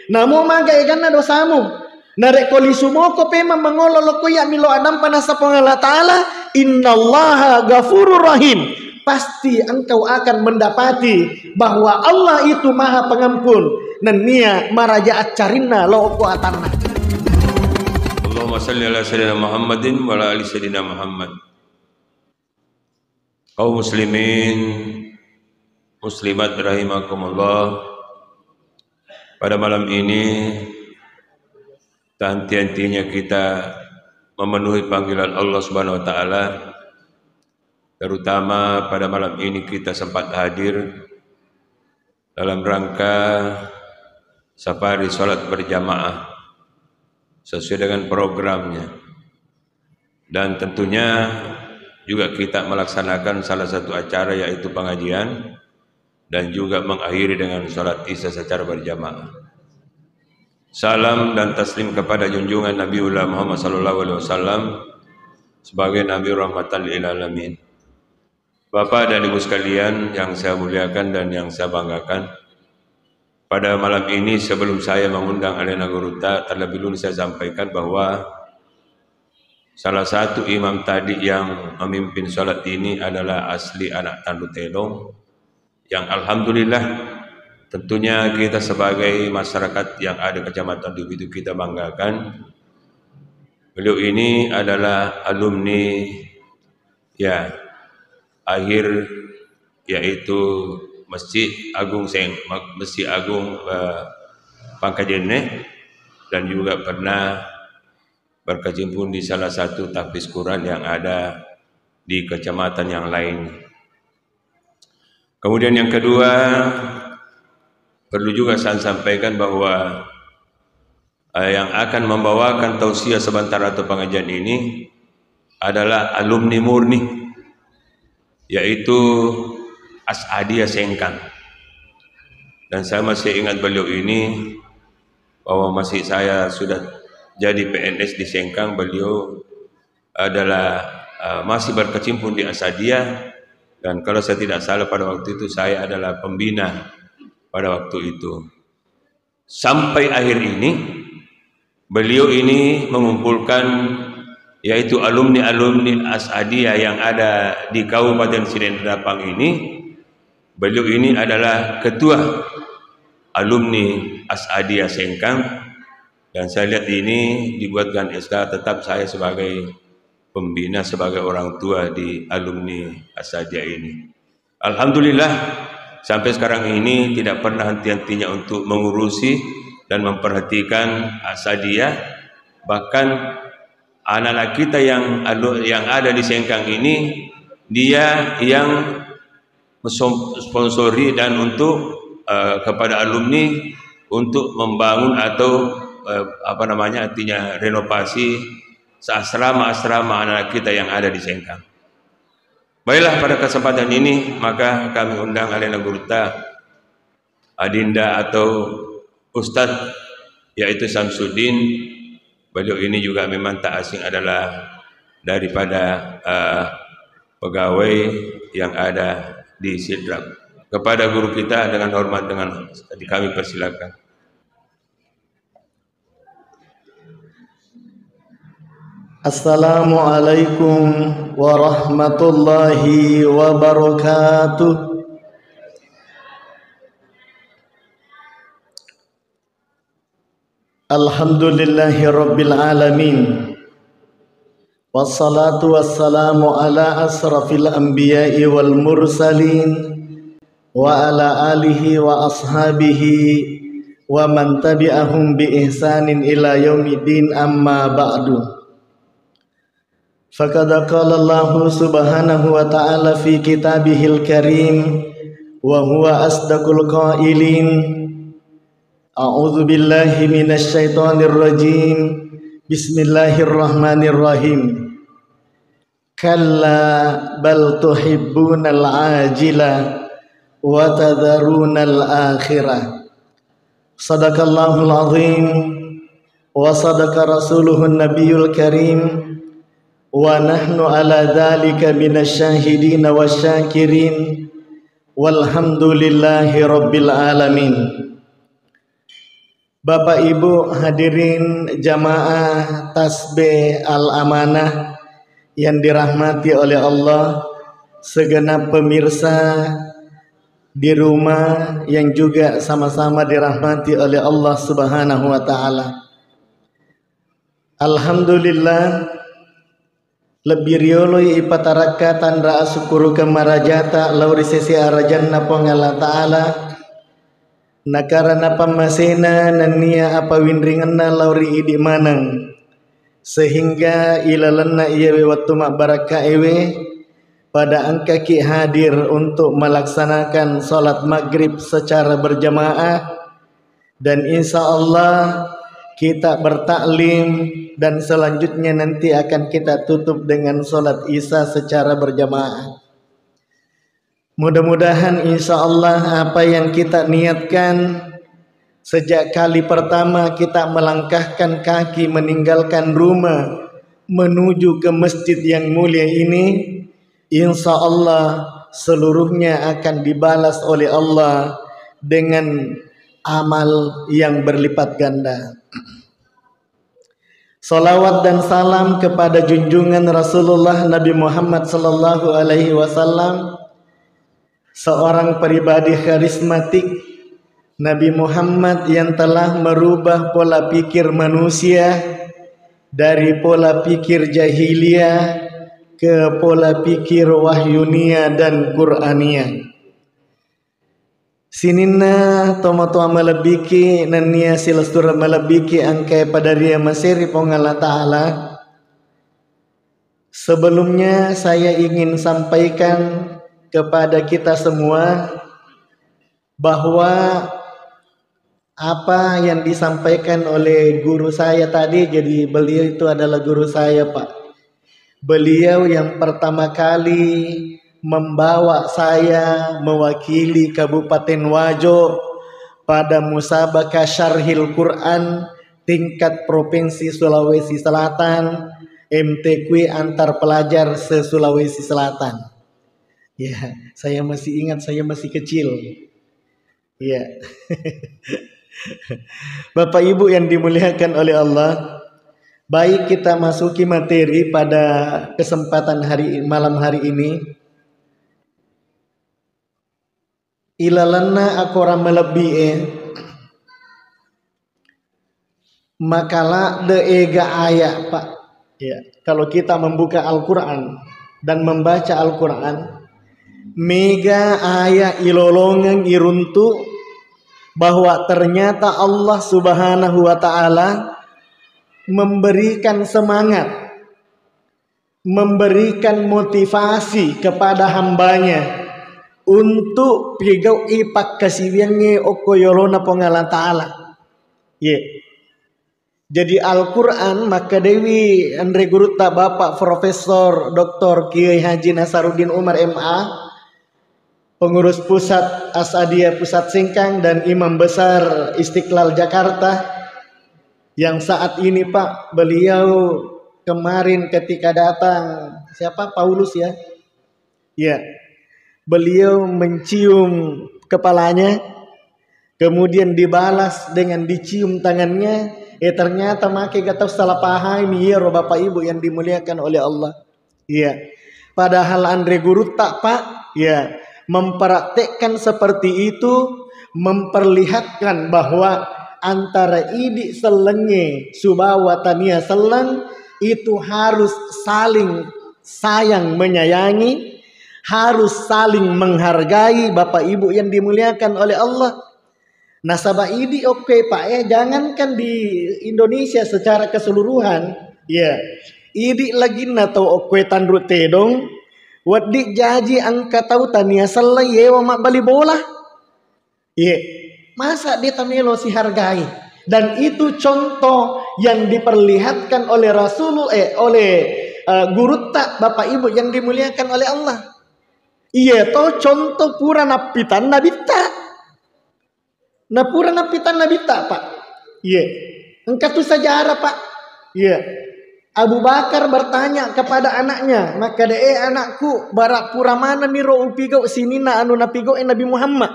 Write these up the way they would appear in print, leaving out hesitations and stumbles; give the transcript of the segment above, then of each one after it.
Namo magaigan na dosamu. Narek koli sumoko pema mangololo ko ya milo adam panasa Allah Ta'ala. Innallaha ghafurur rahim. Pasti engkau akan mendapati bahwa Allah itu maha pengampun. Dan nia maraja acarina lo ko atarna. Allahumma salli ala sayyidina Muhammadin wa ala ali sayyidina Muhammad. Kaum muslimin muslimat rahimakumullah. Pada malam ini henti-hentinya kita memenuhi panggilan Allah Subhanahu wa taala. Terutama pada malam ini kita sempat hadir dalam rangka safari salat berjamaah sesuai dengan programnya. Dan tentunya juga kita melaksanakan salah satu acara yaitu pengajian dan juga mengakhiri dengan salat Isya secara berjamaah. Salam dan taslim kepada junjungan Nabiullah Muhammad SAW sebagai Nabi Rahmatan lil Alamin. Bapak dan Ibu sekalian yang saya muliakan dan yang saya banggakan, pada malam ini sebelum saya mengundang Alena Guruta, terlebih dulu saya sampaikan bahwa salah satu imam tadi yang memimpin sholat ini adalah asli anak Tandu Telong, yang alhamdulillah tentunya kita sebagai masyarakat yang ada Kecamatan Dubidu kita banggakan. Beliau ini adalah alumni ya akhir yaitu Masjid Agung Pangkajene, dan juga pernah berkecimpung di salah satu tahfiz Quran yang ada di kecamatan yang lain. Kemudian yang kedua, perlu juga saya sampaikan bahwa yang akan membawakan tausiah sebentar atau pengajian ini adalah alumni murni, yaitu As'adiyah Sengkang. Dan saya masih ingat beliau ini bahwa masih saya sudah jadi PNS di Sengkang, beliau adalah masih berkecimpung di As'adiyah, dan kalau saya tidak salah pada waktu itu saya adalah pembina pada waktu itu. Sampai akhir ini beliau ini mengumpulkan yaitu alumni-alumni As'adiyah yang ada di Kabupaten Sinendapang ini. Beliau ini adalah ketua alumni As'adiyah Sengkang, dan saya lihat ini dibuatkan SK tetap saya sebagai pembina, sebagai orang tua di alumni As'adiyah ini. Alhamdulillah sampai sekarang ini tidak pernah henti-hentinya untuk mengurusi dan memperhatikan As'adiyah. Bahkan anak-anak kita yang ada di Sengkang ini, dia yang mensponsori dan untuk kepada alumni untuk membangun atau artinya renovasi asrama-asrama anak kita yang ada di Sengkang. Baiklah, pada kesempatan ini maka kami undang Alena Guruta Adinda atau Ustadz yaitu Samsudin. Beliau ini juga memang tak asing adalah daripada pegawai yang ada di Sidrap. Kepada guru kita dengan hormat dengan kami persilakan. Assalamualaikum warahmatullahi wabarakatuh. Alhamdulillahi rabbil alamin. Wassalatu wassalamu ala asrafil anbiya'i wal mursalin wa ala alihi wa ashabihi wa man tabi'ahum bi ihsanin ila yaumiddin, amma ba'du. Faqad qala Allah subhanahu wa ta'ala fi kitabihil karim wa huwa asdaqul qailin. A'udzu billahi minasy syaithanir rajim. Bismillahirrahmanirrahim. Kalla bal tuhibbunal ajila wa tadharunal akhirah. Sadaqallahul azim wa sadaqa rasuluhun nabiyul karim wa nahnu ala dzalika minasyahidin wasyakirin walhamdulillahi rabbil alamin. Bapak Ibu hadirin jamaah Tasbih Al-Amanah yang dirahmati oleh Allah, segenap pemirsa di rumah yang juga sama-sama dirahmati oleh Allah Subhanahu wa taala. Alhamdulillah lebih rioloi ipataraka tanda asukuru kemarajata lauri sesi arajanna pongala ta'ala nakarana pamasena nania apa windringanna lauri idi manang sehingga ilalanna iyawe waktu mak baraka ewe pada angka ki hadir untuk melaksanakan salat maghrib secara berjamaah, dan insya Allah kita bertaklim dan selanjutnya nanti akan kita tutup dengan salat isya secara berjamaah. Mudah-mudahan insya Allah apa yang kita niatkan sejak kali pertama kita melangkahkan kaki meninggalkan rumah menuju ke masjid yang mulia ini, insya Allah seluruhnya akan dibalas oleh Allah dengan amal yang berlipat ganda. Salawat dan salam kepada junjungan Rasulullah Nabi Muhammad sallallahu alaihi wasallam, seorang pribadi karismatik, Nabi Muhammad yang telah merubah pola pikir manusia dari pola pikir jahiliyah ke pola pikir wahyunia dan Qur'ania. Sinina tomato malabiki nania silastura malabiki angkai pada ria masiri pongala ta'ala. Sebelumnya saya ingin sampaikan kepada kita semua bahwa apa yang disampaikan oleh guru saya tadi, jadi beliau itu adalah guru saya Pak. Beliau yang pertama kali membawa saya mewakili Kabupaten Wajo pada musabaqah Syarhil Quran tingkat Provinsi Sulawesi Selatan, MTQ antar pelajar se-Sulawesi Selatan. Ya, saya masih ingat, saya masih kecil. Ya. Bapak Ibu yang dimuliakan oleh Allah, baik kita masuki materi pada kesempatan malam hari ini. Ilalanna akora melebihi makalah de ega ayat Pak. Ya, kalau kita membuka Al-Quran dan membaca Al-Quran, mega ayat ilolongan iruntu bahwa ternyata Allah Subhanahu wa taala memberikan semangat, memberikan motivasi kepada hambanya untuk pigau ipak kasiwiannya okoyolona pongala ta'ala. Jadi Al-Quran maka Dewi Andre Guruta Bapak Profesor Dr. Kiai Haji Nasaruddin Umar MA, pengurus pusat Asadiyah Pusat Singkang dan Imam Besar Istiqlal Jakarta, yang saat ini Pak beliau kemarin ketika datang siapa Paulus ya? Ya. Beliau mencium kepalanya, kemudian dibalas dengan dicium tangannya. Ternyata makai gak tahu salah paham ya Bapak Ibu yang dimuliakan oleh Allah. Iya. Padahal Andre Guru tak Pak, ya, mempraktekkan seperti itu, memperlihatkan bahwa antara idi selenge subawa tania seleng itu harus saling sayang menyayangi, harus saling menghargai Bapak Ibu yang dimuliakan oleh Allah. Nasabah ini oke Pak ya, jangankan di Indonesia secara keseluruhan ya. Idi lagi nato oke tandru tedong wadi jaji angka tau tania selai yewa mak bali bola. Ya, masa dia tamelo si hargai. Dan itu contoh yang diperlihatkan oleh guru tak Bapak Ibu yang dimuliakan oleh Allah. Iya to contoh pura napitan nabita. Nah pura napitan nabita Pak. Iya. Engkau tu sejarah Pak. Iya. Abu Bakar bertanya kepada anaknya, maka anakku barak pura mana miro upigau sini na anu napigo Nabi Muhammad.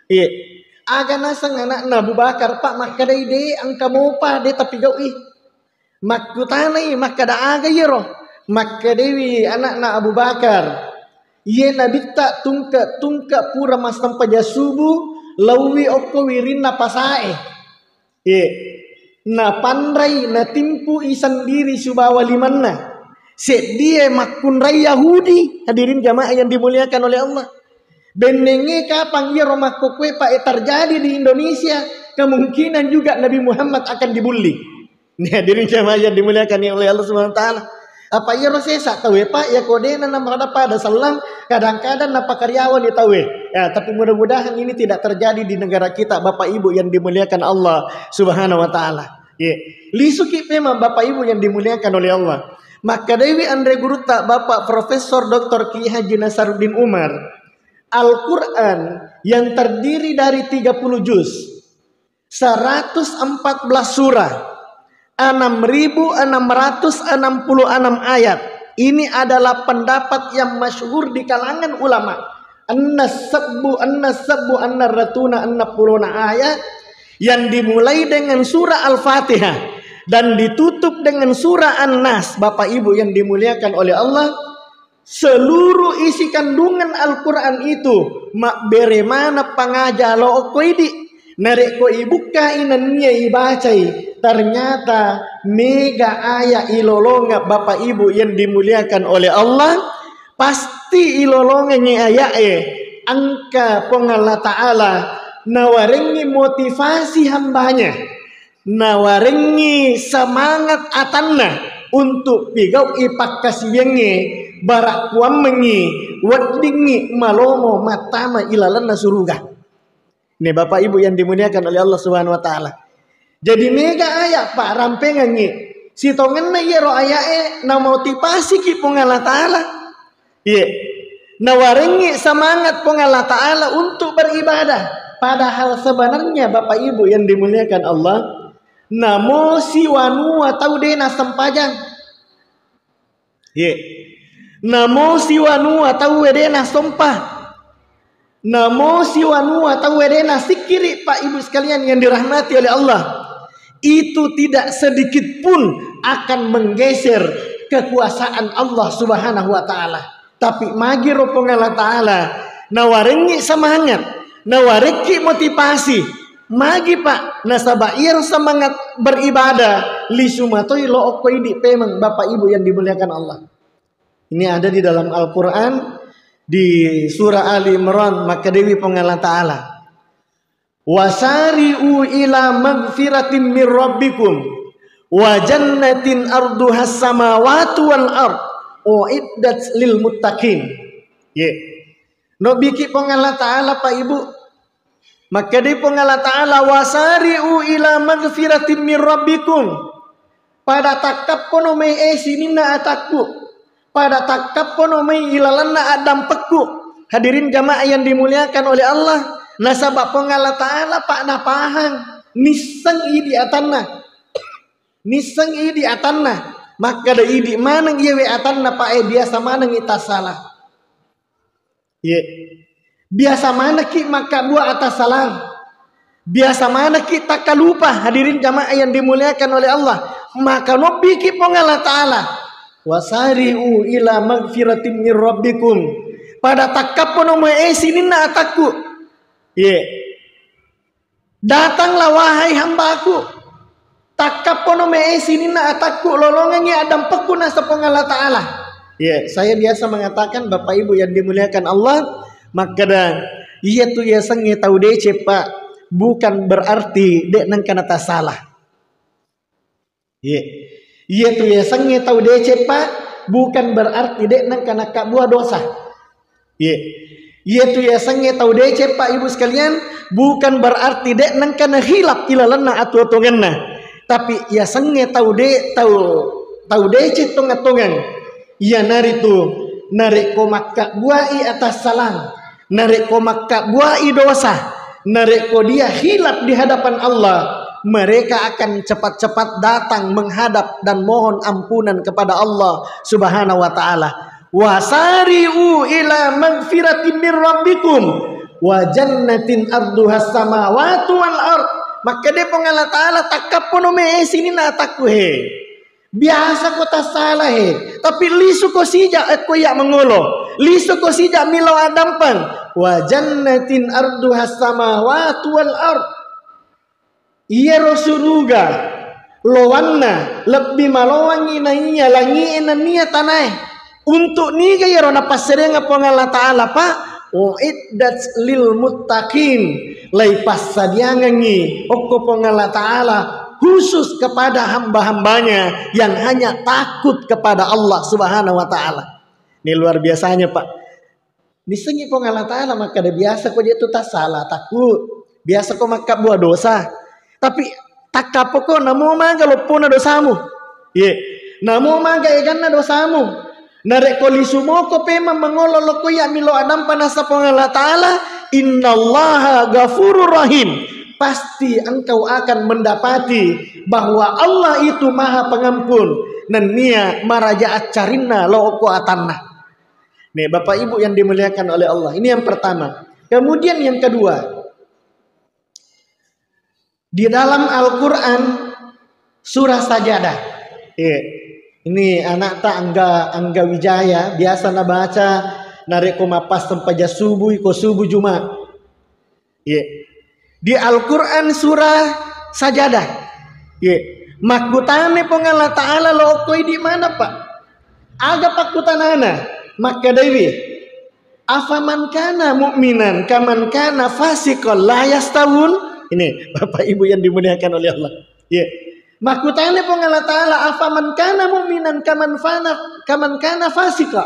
Iya. Aga nasang anak na Abu Bakar pak makadai de angka mopa de tapi gau makutanai makada aga yero makadewi anak na Abu Bakar ye nabita tungka pura masam pajasubu lawi okko wirina pasae ye na pandrai na timpu isan diri subawa limanna set dia makunrai Yahudi. Hadirin jamaah yang dimuliakan oleh Allah, benenge kapan ia romak kokwe pak terjadi di Indonesia, kemungkinan juga Nabi Muhammad akan dibully. Nih hadirin jamaah yang dimuliakan oleh Allah Subhanahu wa taala. Apa ia rosesa tahu pak ya kodena nama pada selang kadang-kadang napa karyawan ditahu ya, tapi mudah-mudahan ini tidak terjadi di negara kita Bapak Ibu yang dimuliakan Allah Subhanahu wa taala. Ya, lisuki memang Bapak Ibu yang dimuliakan oleh Allah. Maka Dewi Andre Guruta Bapak Profesor Dr. Ki Haji Nasaruddin Umar, Al-Quran yang terdiri dari 30 juz, 114 surah, 6.666 ayat. Ini adalah pendapat yang masyhur di kalangan ulama. An-nasabbu an-ratuna an-napuluna ayat yang dimulai dengan surah Al-Fatihah dan ditutup dengan surah An-Nas. Bapak Ibu yang dimuliakan oleh Allah, seluruh isi kandungan Al-Quran itu mak bere mana pangaja lo koidi narek ko ibuka inannya ibacai ternyata mega ayat ilolonga. Bapak Ibu yang dimuliakan oleh Allah, pasti ilolonganya ayat angka pengalah Ta'ala nawarengi motivasi hambanya, nawarengi semangat atanna untuk pigau ipak kasiyenge barak kuamengi wadingi malomo matama ilalanna suruga. Ini Bapak Ibu yang dimuliakan oleh Allah Subhanahu wa taala. Jadi mega ayat pak rampengangi si tongen na yero ayat na motivasi ki pengalah Ta'ala. Iya. Nawarengi semangat pengalah Ta'ala untuk beribadah. Padahal sebenarnya Bapak Ibu yang dimuliakan Allah, namo siwanua tahu dena sempajang. Ye. Namo siwanua tahu dena sompah. Namo siwanua tahu dena sikiri Pak Ibu sekalian yang dirahmati oleh Allah. Itu tidak sedikit pun akan menggeser kekuasaan Allah Subhanahu wa taala. Tapi magi ropong Allah Ta'ala nawarengi semangat, nawariki motivasi, magi pak nasabair semangat beribadah li sumatoi lo okoi di pemang Bapak Ibu yang dimuliakan Allah. Ini ada di dalam Al-Quran di surah Ali Imran. Maka Dewi pengalah Ta'ala, wasari'u ila magfiratin min rabbikum wa jannatin arduhas samawati wal ard uiddat lil muttaqin. Ye. No biki pengalah Ta'ala Pak Ibu. Maka di pengalah Ta'ala wasari'u ila magfiratin min rabbikum. Pada takap kono me sinina ataku. Pada takap kono me ilalanna adam peku. Hadirin jamaah yang dimuliakan oleh Allah. Nasabah pengalah Ta'ala Pak napahang nisang idi atanna. Nisang idi atanna. Maka da idi manang yewe atanna Pak biasa manang ita salah. Ye. Biasa mana ki maka buat atas salam. Biasa mana kita kalupa. Hadirin jamaah yang dimuliakan oleh Allah. Maka no biki pengalah Ta'ala wasari'u ila magfiratin min rabbikum. Pada takapono maesinina ataku. Ye. Datanglah wahai hambaku. Takapono maesinina ataku lolongannya adam pekuna sepengalah Ta'ala. Ya, saya biasa mengatakan Bapak Ibu yang dimuliakan Allah, maka dah iya tu ya sange tahu deh Pak, bukan berarti dek nang kana ta salah. Iya. Iya tu ya sange tahu deh Pak, bukan berarti dek nang kana ka buah dosa. Iya. Iya tu ya sange tahu deh Pak Ibu sekalian, bukan berarti dek nang kana hilap ilalanna atu-atunganna. Tapi ya sange tahu deh tahu deh tongan-tongan. Ya nari tu narik ko makka buai atas salam, narik ko makka buai dosa, narik ko dia hilap di hadapan Allah. Mereka akan cepat-cepat datang menghadap dan mohon ampunan kepada Allah Subhanahu wa taala. Wasari'u ila magfiratin min rabbikum wa jannatin arduhas samawati wal ard. Maka dia pun Allah Ta'ala takap pun sini na takku he. Biasa ko ta salah he. Tapi lisu ko sija aku ya mengolo. Lisu ko sija milo adampang. Wa jannatin arduhas samawati wal ard. Iya rosuruga. Lowanna lebih malowangi nanya langi enania tanai. Untuk ni gaya rona pasireng apa Allah Ta'ala pak. Uiddat lil muttaqin lai pasadiangangi okko Allah Ta'ala khusus kepada hamba-hambanya yang hanya takut kepada Allah Subhanahu wa Ta'ala. Ini luar biasanya pak. Disengi Allah Ta'ala maka ada biasa kok dia tu tak salah takut. Biasa kok maka buat dosa. Tapi tak kapok namo maga lopona dosamu. Ye, namo maga eganna dosamu. Narek kolisu moko pema mengololo ko ya milo adam panasa Allah Ta'ala. Innallaha ghafurur rahim. Pasti engkau akan mendapati bahwa Allah itu maha pengampun. Dan nia maraja acarina looko atanna. Nih bapak ibu yang dimuliakan oleh Allah. Ini yang pertama. Kemudian yang kedua. Di dalam Al-Quran surah Sajadah. Ini anak tak angga wijaya biasa na baca nareko mapas tempaja subuh ko subuh Jumat. Di Al-Quran surah Sajadah. Makutane pong Allah Ta'ala lo koi di mana pak? Aga pakutanana maka dewi. Afaman kana mu'minan kaman kana fasiqan la yastawun. Ini bapak ibu yang dimuliakan oleh Allah. Makutane pong Allah Ta'ala afaman kana mu'minan kaman kana fasika.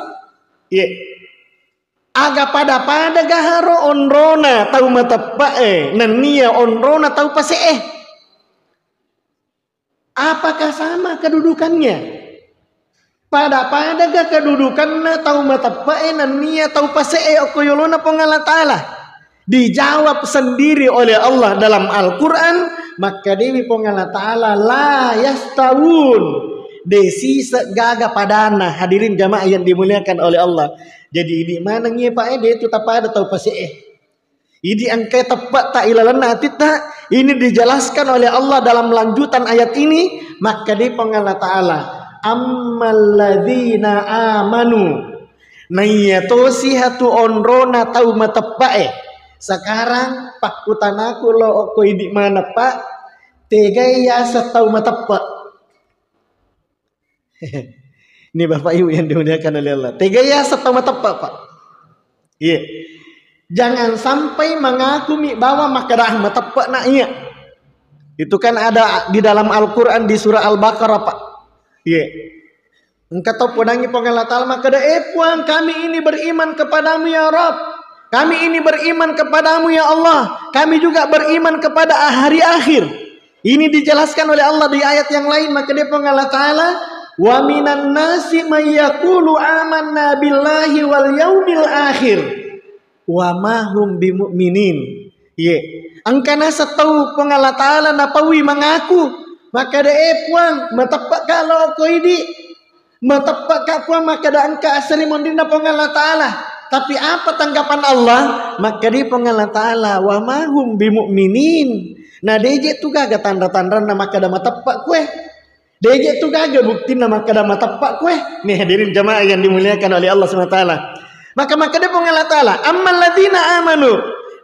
Aga pada gaharo onrona tau matapae nania onrona tau pasee. Apakah sama kedudukannya? Pada ga kedudukanna tau matapae nania tau pasee okoyolona pong Allah Ta'ala. Dijawab sendiri oleh Allah dalam Al-Quran. Maka dewi pong Allah Ta'ala la yastawun. Desi segaga padana. Hadirin jamaah yang dimuliakan oleh Allah. Jadi ini mana ngi pak ede itu tak ada tahu pasti Ini angka tepat tak ilalana tita. Ini dijelaskan oleh Allah dalam lanjutan ayat ini. Maka dewi pong Allah Ta'ala ammal ladzina amanu nayatosi hatu onrona tahu matepae. Sekarang pak kutanaku lo oko di mana pak? Tegaya setau matepak. Ini bapak ibu yang dimuliakan oleh Allah. Tegaya setau matepak pak. Jangan sampai mengaku bahwa makadah matepak nak iya. Itu kan ada di dalam Al-Quran di surah Al-Baqarah pak. Engkau tahu podangi Allah Ta'ala makadah puang kami ini beriman kepadamu ya Rabb. Kami ini beriman kepadamu ya Allah. Kami juga beriman kepada hari akhir. Ini dijelaskan oleh Allah di ayat yang lain. Maka dia Allah Ta'ala. Wa minan nasi mayyakulu amanna billahi wal yaumil akhir. Wa mahum bimu'minin. Angkana setau Allah Ta'ala napawi mengaku. Maka dia puang. Matapak kalau ko ini. Matapak ka puang maka da angka asri mondina Allah Ta'ala. Tapi apa tanggapan Allah? Maka dia Allah Ta'ala wa mahum bimu'minin. Nah deje tu gaga tanda-tanda nama kada matapak kue. Deje tu gaga bukti nama kada matapak kue. Nih hadirin jamaah yang dimuliakan oleh Allah SWT. Maka dia Allah Ta'ala ammal ladzina amanu.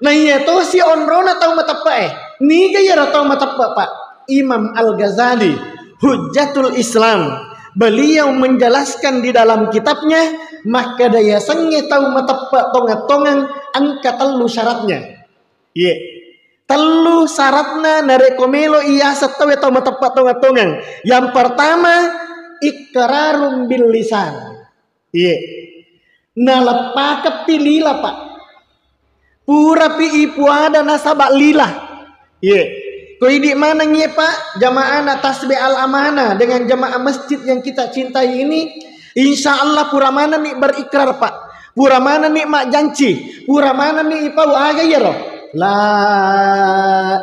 Nah iya to si onrona tau matapak Ni gaya tau matapak pak. Imam Al-Ghazali Hujjatul Islam. Beliau menjelaskan di dalam kitabnya maka daya sengi tahu matepak tongat-tongan angka telu syaratnya. Telu syaratnya narekomelo iya setawe tahu matepak tongat-tongan. Yang pertama iqrarum bil lisan. Nalepaka pilila pak. Pura pi ipu ada nasabak lila. Koi di mana ngi pak jamaah tasbih al-amanah dengan jamaah masjid yang kita cintai ini, insya Allah pura mana nih berikrar pak, pura mana nih mak janji, pura mana nih ipau aga ya roh, la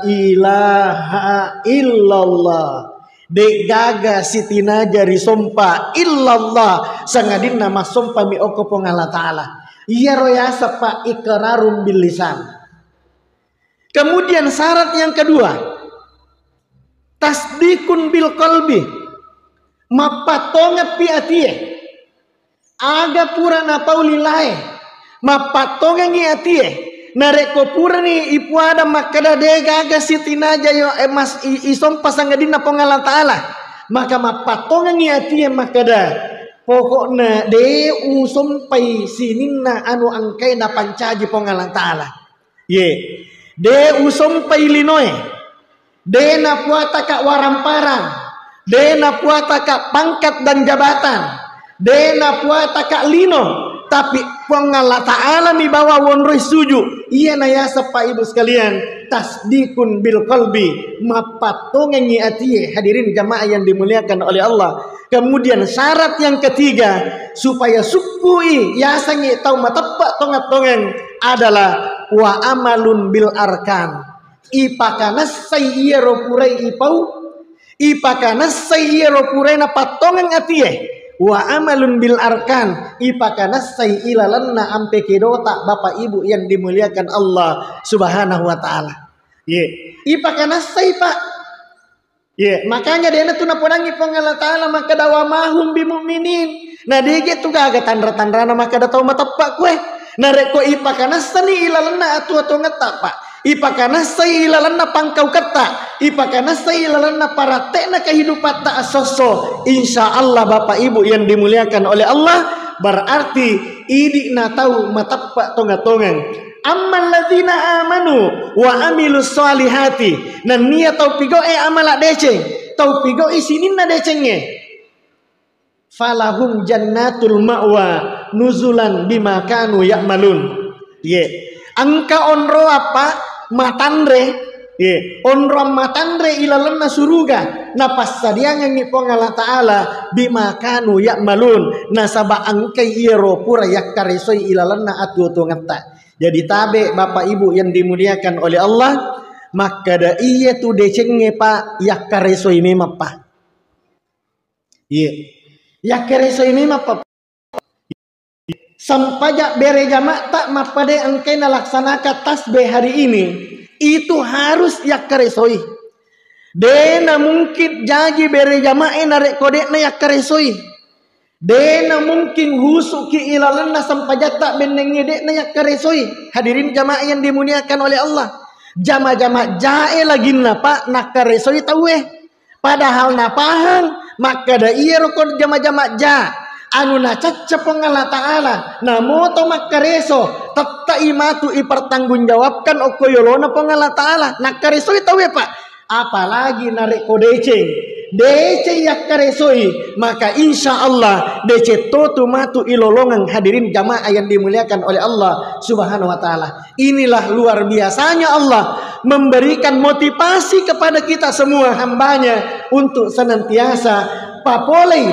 ilaha illallah, dek gaga sitina jari sompa illallah, sangadin nama sompa mi oko pong Allah Ta'ala, iya roh ya sepa ikrarum bil lisan. Kemudian syarat yang kedua, tasdikun bil qalbi, mapatonga pi atie, aga pura na paulilae, mapatonga ngi atie, nareko pura ni ipuada makada dega aga sitinaja yo emas isom pasangadina pongala taala, maka mapatonga ngi atie makada pokokna de usom pai sininna anu angkai na pancaji pongala taala, ye de usom pai linoe, de na puata kak waramparang, de na puata kak pangkat dan jabatan, de na puata kak lino, tapi pongala taala mi bawa wonroi suju. Iya na ya sapa ibu sekalian, tasdikun bil qalbi, mapatongengi atie. Hadirin jamaah yang dimuliakan oleh Allah. Kemudian syarat yang ketiga, supaya sukui yasangi tau matepak tongat-tongeng adalah wa amalun bil arkan. Ipakana sayyero purai ipau, ipakana sayyero purai na patongan atie. Wa amalun bil arkan, ipakana sayyilalanna ampe kedota bapak ibu yang dimuliakan Allah Subhanahu wa taala. Ye, ipakana say pak. Ye, makanya dia tu naponangi pongala taala maka dawa mahum bi mukminin. Nah dia tu gaga tandra-tandrana maka da tau matepak kue. Nareko ipakana sani ilalanna atu-atu ngetak pak. Ipakana sayyilalanna pangkau kata, ipakana sayyilalanna paratekna kehidupan tak asoso. Insya Allah bapak ibu yang dimuliakan oleh Allah, berarti idi na tahu matapak tonga-tongan. Ammal ladzina amanu wa amilus solihati, nan nia tau pigo amala deceng, tau pigo sininna decengnya. Falahum jannatul ma'wa nuzulan bima kanu ya'malun. Ye, angka onro apa? Matandre, ye, onro matandre ilalanna suruga. Napas sadiangan ni pongala taala bima kanu ya'malun. Nasaba angkai iro pura yakkarisoi ilalanna atu ngata. Jadi tabe bapak ibu yang dimuliakan oleh Allah, maka da iya tu decenge pak yakkarisoi memang pak. Ye, yakkarisoi memang pak. Sampajak bere jamak tak mapade angkai nalaksanakan tasbih hari ini itu harus yakkaresoi. Dena mungkin jagi bere jamak narek kodek na yakkaresoi. Dena mungkin husuki ilalanna sampajak tak benengnya dek na yakkaresoi. Hadirin jamaah yang dimuliakan oleh Allah. Jama-jama jae lagi napa nakkaresoi tawe. Padahal napahang maka da iya rokod jama-jama ja. Anu na cacca pongala taala namo to makkareso tatta imatu ipertanggungjawabkan okoyolona pongala taala nakkareso itawe pak, apalagi narek kodeceng dece yakkaresoi, maka insya Allah dece totu matu ilolongan. Hadirin jamaah yang dimuliakan oleh Allah Subhanahu wa taala, inilah luar biasanya Allah memberikan motivasi kepada kita semua hambanya untuk senantiasa papolei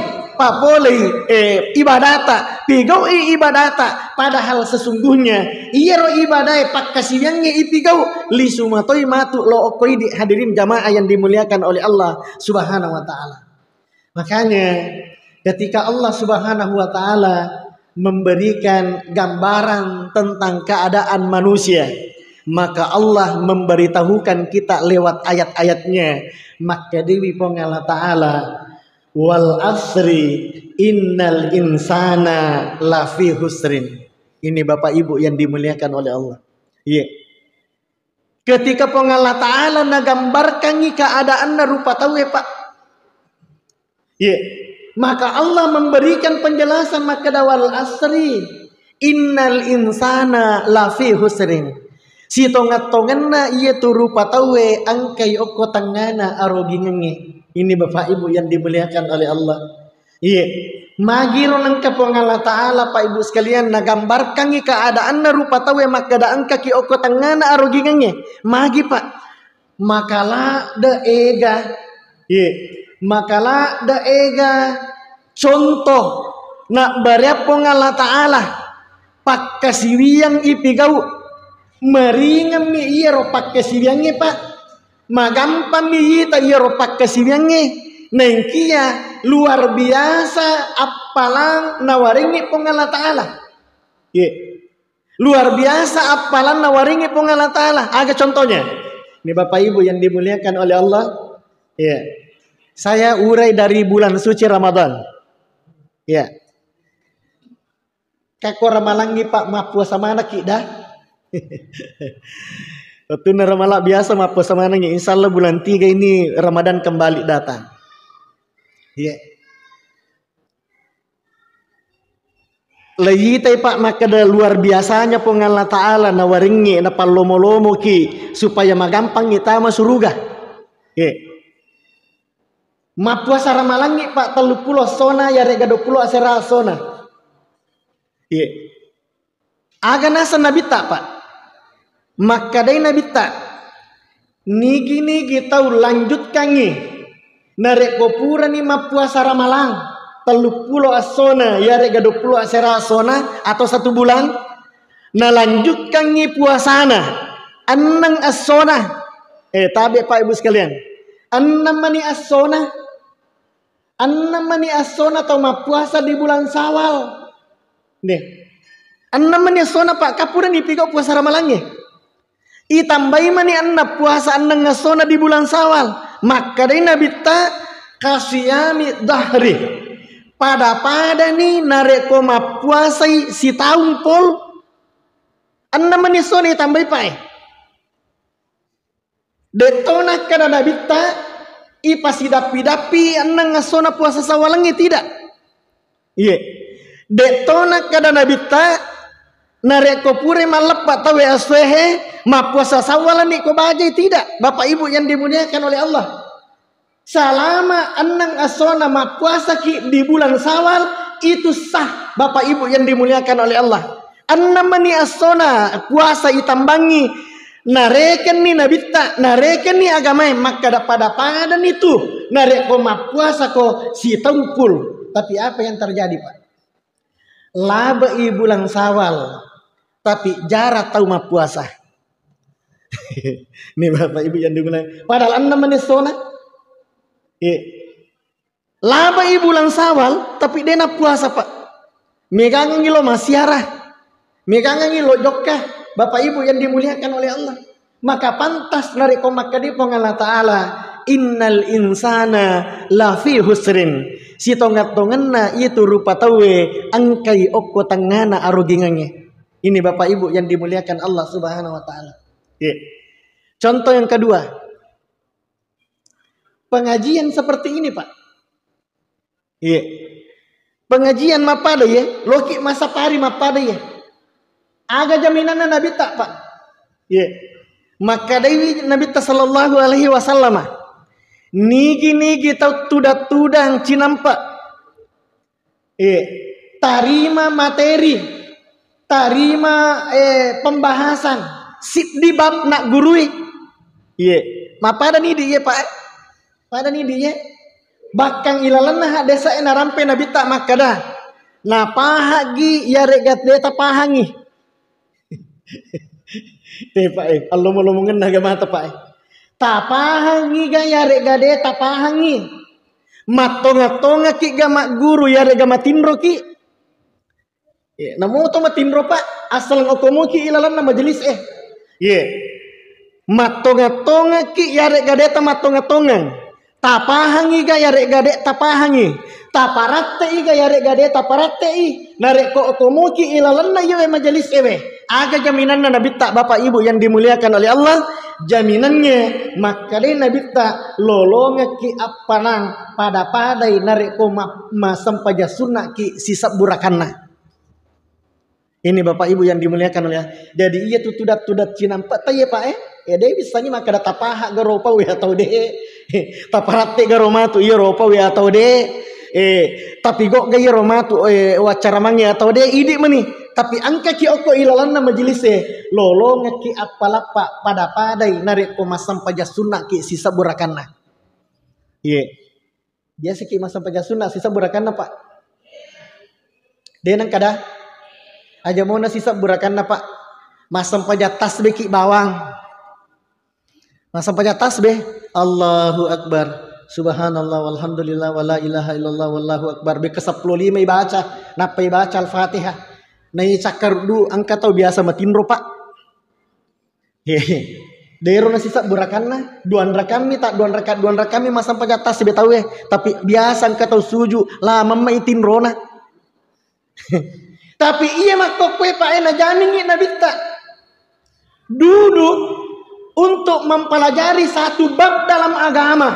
ibadata pigau ibadata, padahal sesungguhnya iro ibadai pak kasihnya ipigau li sumatoi matu lo okoi di. Hadirin jamaah yang dimuliakan oleh Allah Subhanahu wa taala. Makanya ketika Allah Subhanahu wa taala memberikan gambaran tentang keadaan manusia, maka Allah memberitahukan kita lewat ayat-ayatnya. Maka dewi pongala taala wal asri innal insana lafi husrin. Ini bapak ibu yang dimuliakan oleh Allah. Iya. Ketika pongala taala nagambarkan keadaan rupa tahu ya pak. Iya. Maka Allah memberikan penjelasan maka wal asri innal insana lafi husrin. Si tongat-tonganna iya tu rupa tahu angkai oko tangana arogingenge. Ini bapak ibu yang dimuliakan oleh Allah. Iya, magiro nang kapongala taala pak ibu sekalian nagambarkan keadaan na rupa tawe maka da angka ki oko tangana arogingannya. Magi pak, makala da ega. Iya, makala da ega contoh nak barya pongala taala pak kasiwiang ipigau maringam mi iya ro pak kasiwiangnya pak. Magampang miyita yero pakkasibiange nengkia luar biasa apalang nawaringi pongala taala. Ye. Luar biasa apalan nawaringi pun Allah Ta'ala. Agak contohnya. Ini Bapak Ibu yang dimuliakan oleh Allah. Ya. Saya urai dari bulan suci Ramadan. Ya. Kako ramalangi Pak ma puasa mana ki dah? Waktu ramalan biasa ma puasa mana nih? Insya Allah bulan 3 ini Ramadan kembali datang. Ya. Lahitai Pak maka ada luar biasanya pun Allah Ta'ala nawaringi na palomo-lomo ki supaya magampang kita masuruga. Ya. Ma puasa ramalangi Pak 30 sona ya rega 20 asera sona. Iya. Aga nasa nabita Pak. Maka day nabita. Nigi tahu lanjutkan ni. Narek kopura ni ma puasa ramalang. 30 asona ya rega 20 asera asona atau 1 bulan. Na lanjutkan ni puasana. Annang asona. Tabi Pak Ibu sekalian. Annam mani asona. Annam mani asona atau ma puasa di bulan Sawal. Nih, 6 menit sona Pak kapura ni pigo puasa ramalangnya. Itambai mani anna puasa annang ngasona di bulan Sawal. Maka dari Nabi ta kasiyami dahri. Pada ni nareko ma puasa si tahun pol. 6 menit sona itambai Pak. Detona kada Nabi ta ipasidapi-dapi annang ngasona puasa Sawalangnya tidak. Iya. Detona kada nabita nareko pure malepat tawe aswehe ma puasa Sawalan ni ko bajai tidak. Bapak Ibu yang dimuliakan oleh Allah. Selama annang asona ma puasa ki di bulan Sawal itu sah Bapak Ibu yang dimuliakan oleh Allah. Annam mani asona puasa itambangi nareken ni nabita nareken ni agama maka pada itu nareko ma puasa ko si tumpul. Tapi apa yang terjadi Pak? Laba i bulan Sawal tapi jarak tahu ma puasa. Nih Bapak Ibu yang dimulai padahal 6 menit sona. Laba i bulan Sawal tapi dena puasa Pak. Megangan ngilo masyarah. Megangan ngilo jokkah. Bapak Ibu yang dimuliakan oleh Allah. Maka pantas nariko maka di Allah Ta'ala. Innal insana lafi husrin. Si tongat-tonganna itu rupa tawe angkai okko tangana arogingannya. Ini Bapak Ibu yang dimuliakan Allah Subhanahu wa taala. Contoh yang kedua. Pengajian seperti ini, Pak. Pengajian mapada ya, loki masa pari mapada ya. Aga jaminan Nabi tak, Pak. Maka dari Nabi sallallahu alaihi wasallam nigi tau tudang cinampa. Tarima materi, tarima pembahasan sip di bab nak gurui. Mapada ni dia Pak. Pada ni dia. Bakang ilalanna desa ena rampe Nabi tak makada. Na pahagi ya regat deta pahangi. Pak Allah mau ngomongin naga mata Pak. Tapahangi ga yare gade tapahangi. Matonga-tonga ki ga mak guru yare ga matindro ki. Namo to matindro Pak asal ngokomo ki ilalan na majelis Matonga-tonga ki yare gade ta matonga-tonga. Tapahangi ga yare gade tapahangi. Taparate i ga yare gade taparate i. Narek ko okomo ki ilalan na yewe majelis Aga jaminan Nabi tak Bapak Ibu yang dimuliakan oleh Allah. Jaminannya maka Nabi tak lolonga ki apanang pada-padai nareko masam paja sunnah ki sisap burakanna. Ini Bapak Ibu yang dimuliakan oleh Allah. Jadi iya tu tudat cinampat ya Pak dia bisanya maka data paha garopa we atau taparate garomatu iya ropa we atau tapi kok gaya romatu wacara mangi atau idi meni. Tapi angka ki oko ilalanna majelise lolo ngaki apalapa pada-padai narik masam paja sunnah ki sisa burakanna. Biasa ki masam paja sunnah sisa burakanna Pak. Denang kada aja mau na sisa burakanna Pak. Masam paja tasbih ki bawang. Masam paja tasbih Allahu Akbar. Subhanallah walhamdulillah wala ilaha illallah wallahu akbar. Be ke 15 baca, napa baca Al-Fatihah. Nai cakar du angka tahu biasa matinro pak. Hehe. Dero nasi sak burakanna duan rakami tak duan rakami masam pagata sebe tahu tapi biasa angka tahu suju lah mama itin rona. Tapi iya mak kokwe pak ena jamingi nabita duduk untuk mempelajari satu bab dalam agama.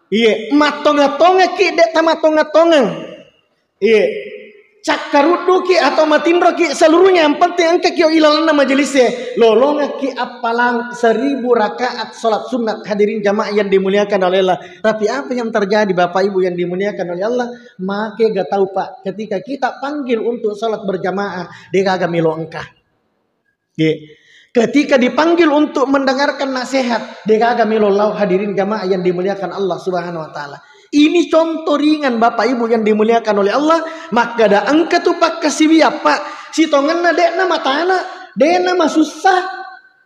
Iya, matonga-tonga ki dek tamatonga-tonga. Iya, cakarudu ki atau matindro ki seluruhnya yang penting angka kio ilalana majelisnya. Lolonga ki apalang 1000 rakaat salat sunat hadirin jamaah yang dimuliakan oleh Allah. Tapi apa yang terjadi Bapak Ibu yang dimuliakan oleh Allah? Make gak tahu Pak, ketika kita panggil untuk salat berjamaah, dia kagak milo engkah. Iya. Ketika dipanggil untuk mendengarkan nasihat, dia kagak milolau hadirin jamaah yang dimuliakan Allah Subhanahu wa taala. Ini contoh ringan Bapak Ibu yang dimuliakan oleh Allah, maka da angka tu pak kasibia Pak. Si tonganna dek nama tanah, dek nama susah.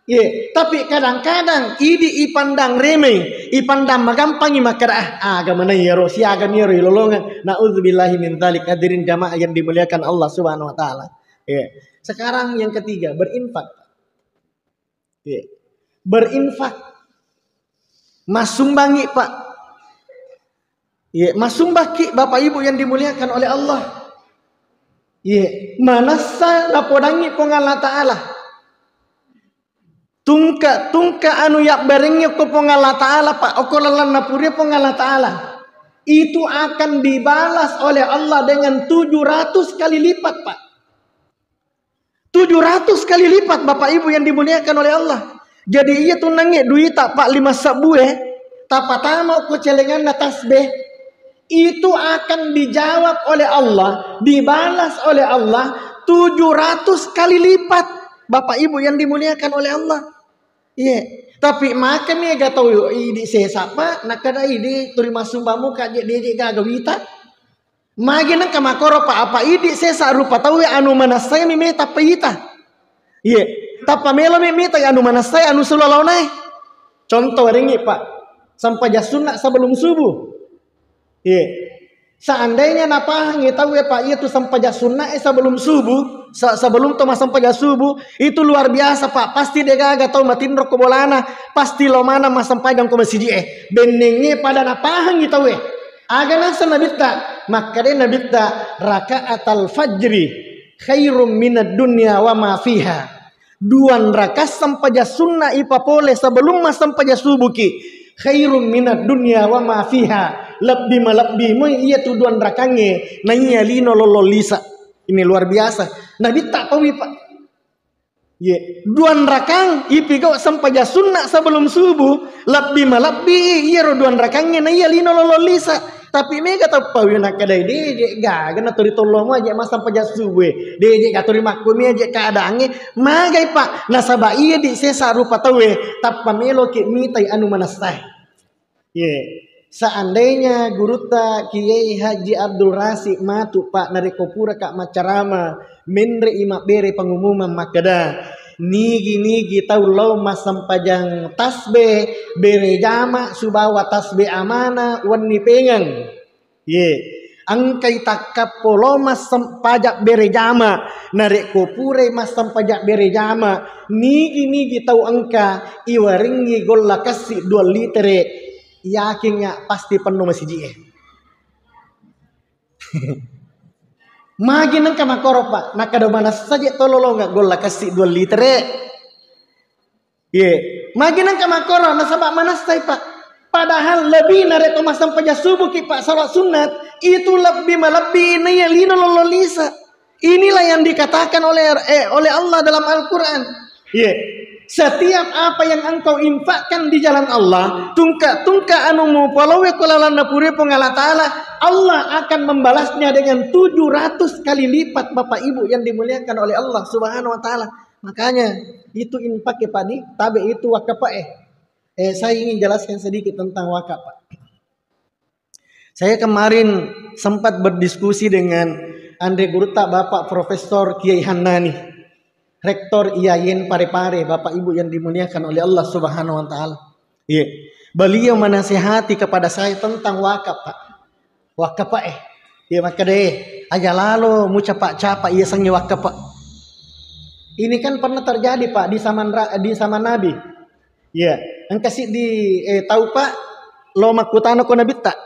Ye, tapi kadang-kadang idi ipandang remeh, ipandang magampangi maka agama na yero si agama yero lolongan. Nauzubillahi min dzalik hadirin jamaah yang dimuliakan Allah Subhanahu wa taala. Ye. Sekarang yang ketiga, berinfak. Yeah. Berinfak, masumbangi Pak, yeah. Masumbaki Bapak Ibu yang dimuliakan oleh Allah, yeah. Manasa lapodangi pong Allah Ta'ala, tungka anu yak barengnya ko pong Allah Ta'ala Pak, okolalan napuri pong Allah Ta'ala, itu akan dibalas oleh Allah dengan 700 kali lipat Pak. 700 kali lipat Bapak Ibu yang dimuliakan oleh Allah. Jadi iya tuh nangis duit tak Pak 5 sabue tapatama ko celengan tasbih itu akan dijawab oleh Allah, dibalas oleh Allah 700 kali lipat Bapak Ibu yang dimuliakan oleh Allah. Iya. Tapi makan nih gak tahu ini saya siapa nak kada ini terima sumbamu kaje dia gak gawita. Magi nang kamakoro pa apa idi sesa rupa tahu anu mana saya mimita paita. Iya, tapa melo mimita anu mana saya anu sulalau nai. Contoh ringi Pak, sampai jasuna sebelum subuh. Iya. Seandainya napahang tahu ya Pak itu sampai jasuna sebelum subuh, sebelum toma sampai subuh itu luar biasa Pak. Pasti dia gak tahu matindro kobolana, pasti lo mana mas sampai jam ko masjid benengnya pada napahang tahu ya. Agana sanabita maka dia nabita rakaatal fajri khairum minad dunya wa ma fiha. Duan rakaat sampaja sunnah ipapole sebelum mas sampaja subuki khairum minad dunya wa ma fiha. Lebih mo iya tu duan rakange nanya lino lololisa. Ini luar biasa. Nabita pawi Pak. Ye, duan rakang ipigo sampaja sunnah sebelum subuh lebih iya duan rakange nanya lino lololisa. Tapi mega tahu pawina kadai deje gaga na tori tolong aja mas sampai jasuwe deje katori makumi aja keadaannya magai Pak nasaba iya di sesa rupa tawe tapa melo ki mitai anu manastai. Ye, seandainya guruta Kiai Haji Abdul Rasik matu Pak nareko pura kak macarama menre imak bere pengumuman makada nigi tahu lau mas sampajang tasbih bere jama subawa tasbih amana wani pengang ye angkai takap polo mas sampajak bere jama narek kopure mas sampajak bere jama nigi tahu angka iwaringi golla kasih 2 litere yakinnya pasti penuh masjid Magi nang kamakoro Pak, nakado mana saja tololo nggak gola kasih 2 liter. Ye, magi nang kamakoro nasabak mana say Pak. Padahal lebih nareko masam paja subuh ki Pak salat sunat itu lebih ini ya lino lololisa. Inilah yang dikatakan oleh Allah dalam Al-Quran. Ye, setiap apa yang engkau infakkan di jalan Allah, tungka anu mu palawe kulalan napure pengala taala, Allah akan membalasnya dengan 700 kali lipat Bapak Ibu yang dimuliakan oleh Allah Subhanahu wa taala. Makanya itu infak ya Pak di, tabe itu wakaf saya ingin jelaskan sedikit tentang wakaf Pak. Saya kemarin sempat berdiskusi dengan Andre Guruta Bapak Profesor Kiai Hanani. Rektor IAIN Parepare, Bapak Ibu yang dimuliakan oleh Allah Subhanahu wa taala. Iya. Beliau menasihati kepada saya tentang wakaf, Pak. Wakaf, Pak. Ya maka deh, aja lalu mu capak-capak iya sangi wakaf, Pak. Ini kan pernah terjadi Pak di zaman Nabi. Ya, kasih tahu Pak, lo makutano ko nabi tak.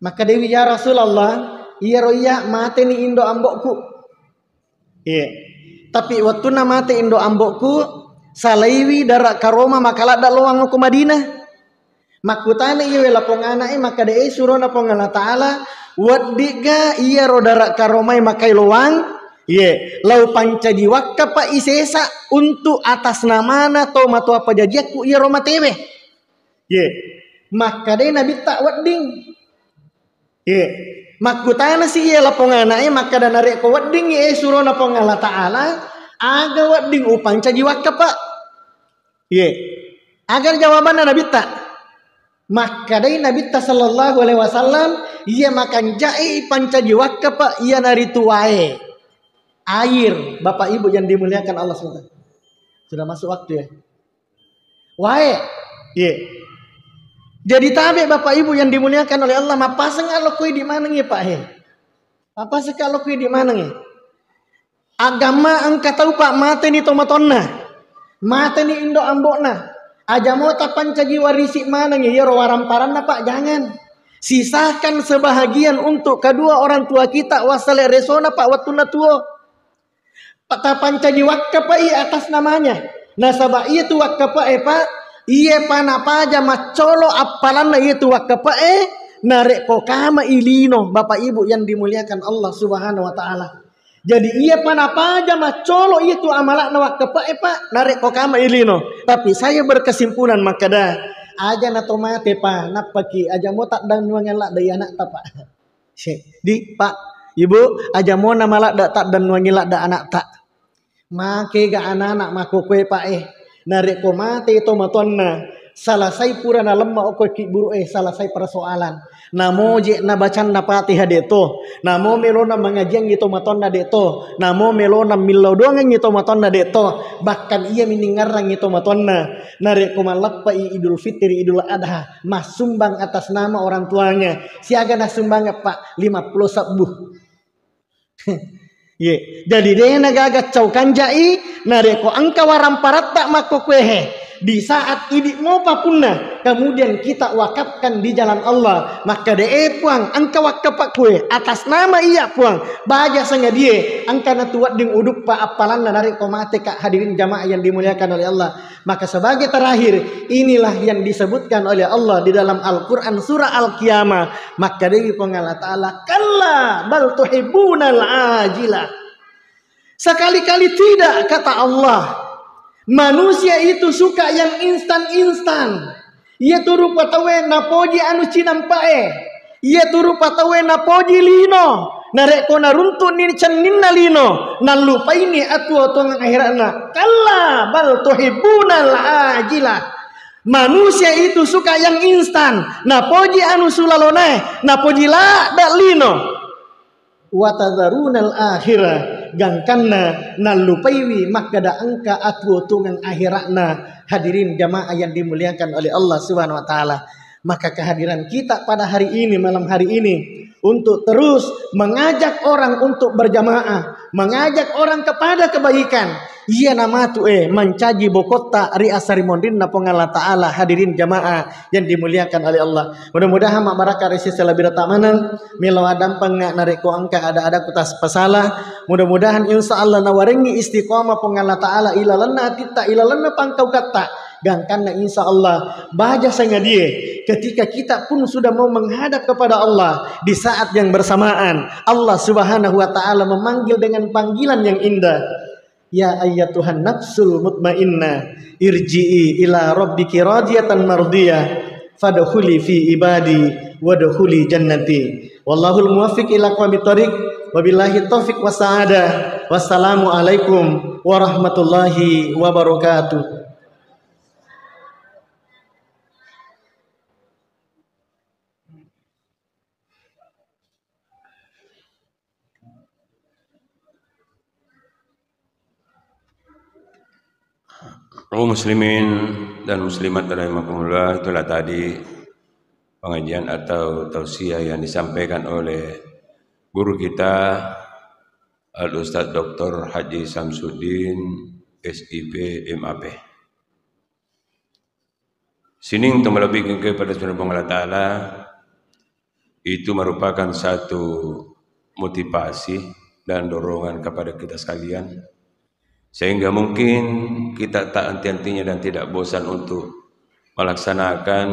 Maka Dewi ya Rasulullah, iya roya mate ni indo ambokku. Iya. Tapi waktu na mate indo ambokku, salaiwi darak karoma makalat dak loang ko Madinah. Makutane iya wela pongana maka dee suruh na pongala taala wadiga iya ro darak karomai makai loang. Ye, lau panca diwakka pa isesa untuk atas namana to mato apa jajiaku iya roma tewe. Ye, maka deh nabi tak wedding. Ye, makutana si iya lapongana maka dan narek ko wedding ye suruh na pongala taala aga wedding upanca diwakka pa. Ye, agar jawabannya nabi tak. Maka deh nabi tak sallallahu alaihi wasallam iya makan jai panca diwakka pa iya nari tuae. Air, Bapak Ibu yang dimuliakan Allah SWT. Sudah masuk waktu ya. Wae. Ye. Jadi tabe Bapak Ibu yang dimuliakan oleh Allah, apa sengalo kui di mana nge Pak he? Apa sekalo kui di mana nge? Agama angka tahu Pak mate ni tomatonna. Mate ni indo ambokna. Aja mau tapan cagi warisi mana nge ya rawaran Pak jangan. Sisakan sebahagian untuk kedua orang tua kita wasale resona Pak watuna tuo. Patapan cagi wakka pa iya atas namanya. Nasabah iya tu wakka pa Pak. Iya panapa aja macolo apalan na iya tu wakka pa narek pokama ilino. Bapak Ibu yang dimuliakan Allah Subhanahu wa taala. Jadi iya panapa aja macolo iya tu amalak na wakka pa Pak narek pokama ilino. Tapi saya berkesimpulan maka dah aja na tomate pa napaki aja mo tak dan wangelak daya anak ta Pak. Di Pak Ibu aja mo na malak dak tak dan wangelak dak anak tak. Make ga anak makokwe Pak narek ko mate itu matonna salasai purana lemma oko kiburu salasai persoalan namo je na bacan na Fatihah deto namo melona mengajian itu matonna deto namo melona milodongan itu matonna deto bahkan ia miningarang itu matonna narek ko malappa Idul Fitri Idul Adha mas sumbang atas nama orang tuanya siaga na sumbang Pak 50 sabuh. Ye, jadi dia nagagat caukan jai, nareko angka waram parat tak mako kuehe. Di saat idik mau papunna, kemudian kita wakafkan di jalan Allah, maka dee puang angka wakaf kue atas nama iya puang. Baja sanga dia, angka natuat ding uduk pa apalan nareko mate kak hadirin jamaah yang dimuliakan oleh Allah. Maka sebagai terakhir, inilah yang disebutkan oleh Allah di dalam Al-Quran surah Al-Qiyamah. Maka dari Allah Ta'ala, kalla bal tuhibbunal ajila. Sekali-kali tidak kata Allah. Manusia itu suka yang instan-instan. Ia turu patawe napoji anu cinampae. Ia turu patawe napoji lino. Nareko naruntun ni caninna lino. Nalupa ini atu ngang akhiratna. Kalla bal tuhibbunal ajila. Manusia itu suka yang instan. Napoji anu sulalone. Napoji la dak lino. Watadharunal akhirah. Gangkanna nalupaiwi maka da angka atu tungang akhiratna. Hadirin jamaah yang dimuliakan oleh Allah Subhanahu wa taala. Maka kehadiran kita pada hari ini, malam hari ini, untuk terus mengajak orang untuk berjamaah, mengajak orang kepada kebaikan. Iya nama tu mencaji bokota ri asari mondin na pongala taala. Hadirin jamaah yang dimuliakan oleh Allah. Mudah-mudahan mak baraka resi selebih tamanang milo adam pengak nareko angka ada kutas pesalah. Mudah-mudahan insyaallah nawarengi istiqomah pongala taala ilalanna titta ilalanna pangkau kata. Gangkanna insyaallah baja sanga dia ketika kita pun sudah mau menghadap kepada Allah di saat yang bersamaan Allah Subhanahu wa taala memanggil dengan panggilan yang indah. Ya ayyatuhan nafsul mutmainnah irji'i ila rabbiki radiyatan mardiyah fadkhuli fi ibadi wadkhuli jannati. Wallahul muwaffiq ila aqwamit thoriq wabillahi taufiq wassaada. Wassalamu alaikum warahmatullahi wabarakatuh. Kaum muslimin dan muslimat rahimakumullah, itulah tadi pengajian atau tausiah yang disampaikan oleh guru kita Al-Ustaz Dr. Haji Samsuddin SIP MAP. Sini untuk melebihkan kepada Subhanahu wa Ta'ala, itu merupakan satu motivasi dan dorongan kepada kita sekalian, sehingga mungkin kita tak henti-hentinya dan tidak bosan untuk melaksanakan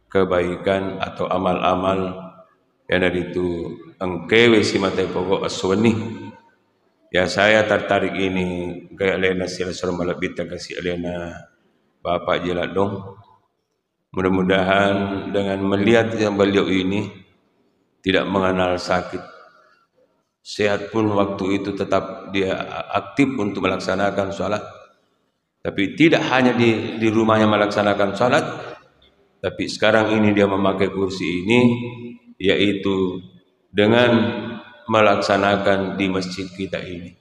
kebaikan atau amal-amal yang dari itu engkewe si matai pokok aswani. Ya, saya tertarik ini gaya Elena sila suruh malabita kasih Elena Bapak Jelat dong. Mudah-mudahan dengan melihat yang beliau ini tidak mengenal sakit, sehat pun waktu itu tetap dia aktif untuk melaksanakan sholat. Tapi tidak hanya di rumahnya melaksanakan sholat, tapi sekarang ini dia memakai kursi ini, yaitu dengan melaksanakan di masjid kita ini.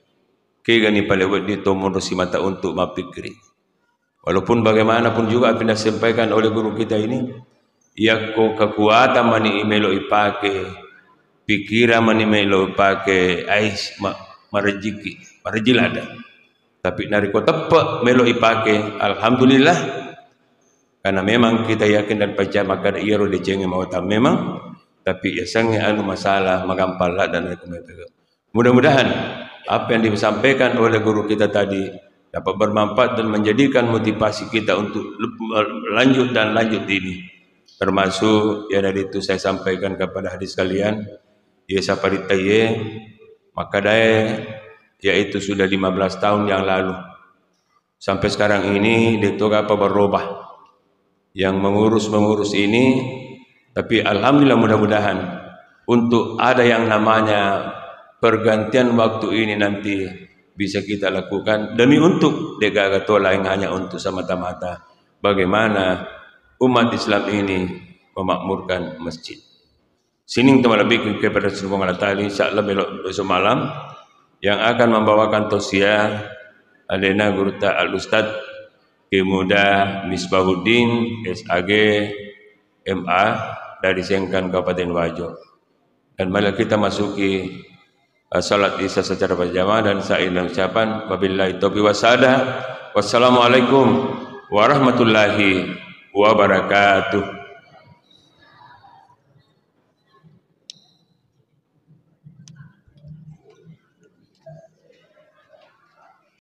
Kegani palewat di tomono si mata untuk mapikri. Walaupun bagaimanapun juga apa yang disampaikan oleh guru kita ini, ya ko kekuatan mani imelo ipake, pikiran mani imelo ipake, ais marejiki, marejilada. Tapi nariko tepat melo ipake, alhamdulillah, karena memang kita yakin dan percaya maka ia ro dicengi mawata memang, tapi ya sange anu masalah magampal dan mudah-mudahan apa yang disampaikan oleh guru kita tadi dapat bermanfaat dan menjadikan motivasi kita untuk lanjut ini. Termasuk ya dari itu saya sampaikan kepada hadis kalian, ya saparitaye maka daya yaitu sudah 15 tahun yang lalu sampai sekarang ini itu apa berubah yang mengurus ini, tapi alhamdulillah mudah-mudahan untuk ada yang namanya pergantian waktu ini nanti bisa kita lakukan demi untuk degagatola yang hanya untuk semata-mata bagaimana umat Islam ini memakmurkan masjid. Sini kita lebih kepada Subhanahu wa Ta'ala, insyaallah besok malam yang akan membawakan tausiah Alena Gurta Al-Ustaz Kemuda Misbahuddin SAG MA dari Sengkan Kabupaten Wajo. Dan mari kita masuki salat isya secara berjamaah dan saya ingin ucapan wabillahi taufiq wasadah. Wassalamualaikum warahmatullahi wabarakatuh.